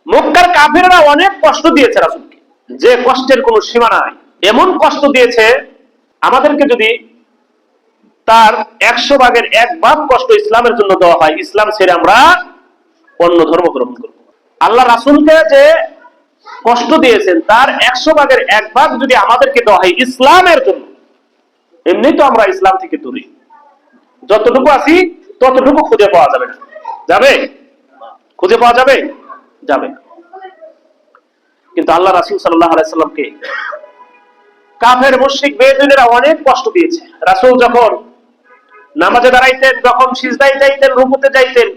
মক্কার কাফেররা অনেক কষ্ট দিয়েছে রাসূলকে, যে কষ্টের কোনো সীমা নাই। এমন কষ্ট দিয়েছে, আমাদেরকে যদি তার 100 ভাগের 1 ভাগ কষ্ট ইসলামের জন্য দেওয়া হয়, ইসলাম ছেড়ে আমরা অন্য ধর্ম গ্রহণ করব। আল্লাহ রাসূলকে যে কষ্ট দিয়েছেন তার 100 ভাগের 1 ভাগ যদি আমাদেরকে দেওয়া হয় ইসলামের জন্য, এমনি তো আমরা ইসলাম থেকে দূরে, যতটুকু আছি ততটুকু খুঁজে পাওয়া যাবে না। যাবে? খুঁজে পাওয়া যাবে? যাবে। কিন্তু আল্লাহ রাসূল সাল্লাল্লাহু আলাইহি সাল্লামকে কাফের মুশরিক বেদুইনেরা অনেক কষ্ট দিয়েছে। রাসূল যখন নামাজে দাঁড়াইতেন, যখন সিজদায় যাইতেন, রুকুতে যাইতেন,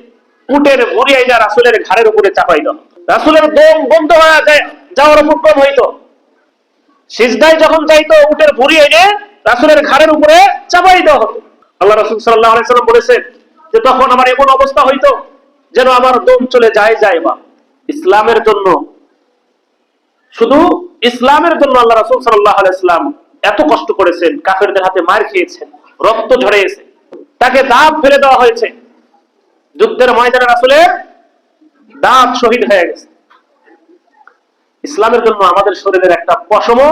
উটের ভুঁড়ি আইনা রাসূলের ঘাড়ের উপরে চাপাই দাও, রাসূলের দম বন্ধ হয়ে যাওয়ার উপক্রম হইতো। সিজদায় যখন যাইতো, উটের ভুঁড়ি এনে রাসূলের ঘাড়ের উপরে চাপাই দেওয়া হতো। আল্লাহ রাসূল সাল্লাল্লাহু আলাইহি সাল্লাম বলেছেন যে তখন আমার এমন অবস্থা হইতো যেন আমার দম চলে যায় বা। ইসলামের জন্য, শুধু ইসলামের জন্য আল্লাহ রাসূল সাল্লাল্লাহু আলাইহি সাল্লাম এত কষ্ট করেছেন, কাফেরদের হাতে মার খেয়েছেন, রক্ত ঝরেছে, তাকে দাঁত ফেলে দেওয়া হয়েছে, যুদ্ধের ময়দানে রাসূলের দাঁত শহীদ হয়ে গেছে। ইসলামের জন্য আমাদের শরীরের একটা পশমও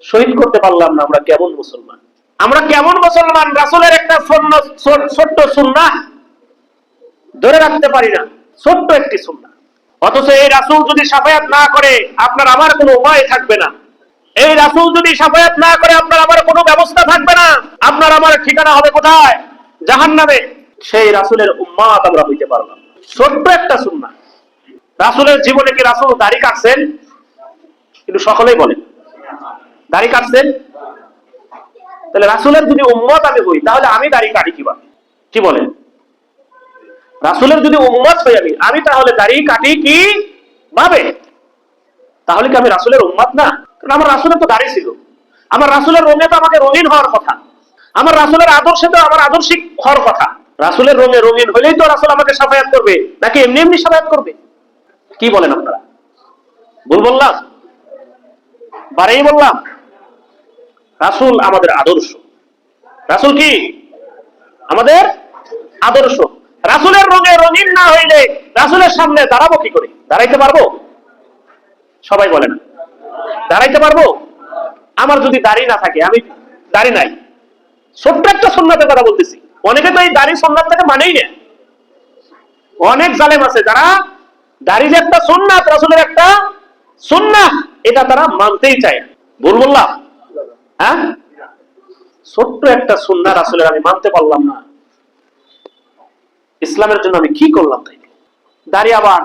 শহীদ করতে পারলাম না। আমরা কেমন মুসলমান? আমরা কেমন মুসলমান? রাসূলের একটা ছোট্ট সুন্নাহ ধরে রাখতে পারি না, ছোট্ট একটি সুন্নাহ। অথচ এই রাসূল যদি শাফায়াত না করে আপনার আমার কোনো উপায় থাকবে না। এই রাসূল যদি শাফায়াত না করে আপনার আমার কোনো ব্যবস্থা থাকবে না। আপনার আমার ঠিকানা হবে কোথায়? জাহান্নামে। সেই রাসূলের উম্মত আমরা হইতে পারলাম। ছোট্ট একটা সুন্নাহ। রাসূলের জীবনে কি রাসূল দাড়ি কাটছেন? কিন্তু সকলেই বলেন দাড়ি কাটছেন। তাহলে রাসূলের যদি উম্মত আমি হই, তাহলে আমি দাড়ি কাটি কিভাবে? কি বলেন? রাসূলের যদি উম্মত হই আমি তাহলে দাড়ি কাটি কি ভাবে? তাহলে কি আমি রাসূলের উম্মত না? কারণ আমার রাসূলের তো দাড়ি ছিল। আমার রাসূলের রঙে তো আমাকে রঙিন হওয়ার কথা। আমার রাসূলের আদর্শে তো আমার আদর্শিক হওয়ার কথা। রাসূলের রঙে রঙিন হলেই তো রাসূল আমাকে শাফায়াত করবে, নাকি এমনি এমনি শাফায়াত করবে? কি বলেন আপনারা? ভুল বললাম? বারেই বললাম? রাসূল আমাদের আদর্শ। রাসূল কি আমাদের আদর্শ। রাসূলের রঙে রঙিন না হইলে রাসূলের সামনে দাঁড়াবো কি করে? দাঁড়াইতে পারবো? সবাই বলে না। দাঁড়াইতে পারবো? আমার যদি দাড়ি না থাকে, আমি দাড়ি নাই, ছোট্ট একটা সুন্নাতের কথা বলতেছি। অনেকে তো এই দাড়ি সুন্নাতটাকে মানেই না। অনেক জালেম আছে যারা দাড়ি যে একটা সুন্নাত, রাসূলের একটা সুন্নাহ, এটা তারা মানতেই চায় না। ভুল বললাম? হ্যাঁ, ছোট্ট একটা সুন্নাহ রাসূলের আমি মানতে পারলাম না। ইসলামের জন্য আমি কি করলাম? তাই দাড়ি আবার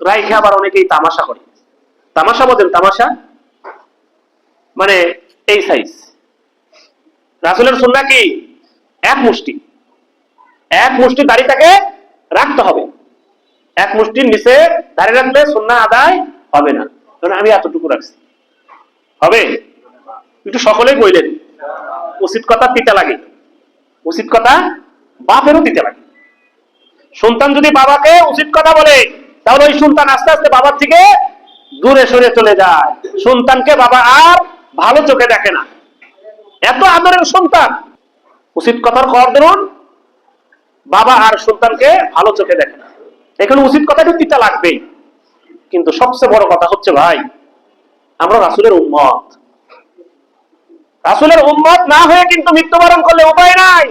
রাইখে আবার অনেকেই তামাশা করে। তামাশা বোঝেন? তামাশা মানে এই সাইজ। রাসূলের সুন্নাহ কি? এক মুষ্টি দাড়িটাকে রাখতে হবে। এক মুষ্টির নিচে দাড়ি রাখলে সুন্নাহ আদায় হবে না। কারণ আমি এতটুকু রাখছি, হবে? একটু সকলেই বললেন। উচিত কথা তিতা লাগে। উচিত কথা বাপেরও দিতে লাগে। সন্তান যদি বাবাকে উচিত কথা বলে, তাহলে ওই সন্তান আস্তে আস্তে বাবার থেকে দূরে সরে চলে যায়। সন্তানকে বাবা আর ভালো চোখে দেখে না। এত আদরের সন্তান, উচিত কথার কর ধরুন, বাবা আর সন্তানকে ভালো চোখে দেখে না। এখানে উচিত কথাটা তিতা লাগবেই। কিন্তু সবচেয়ে বড় কথা হচ্ছে ভাই, আমরা রাসূলের উম্মত। রাসূলের উম্মত না হয়ে কিন্তু মৃত্যুবরণ করলে উপায় নাই।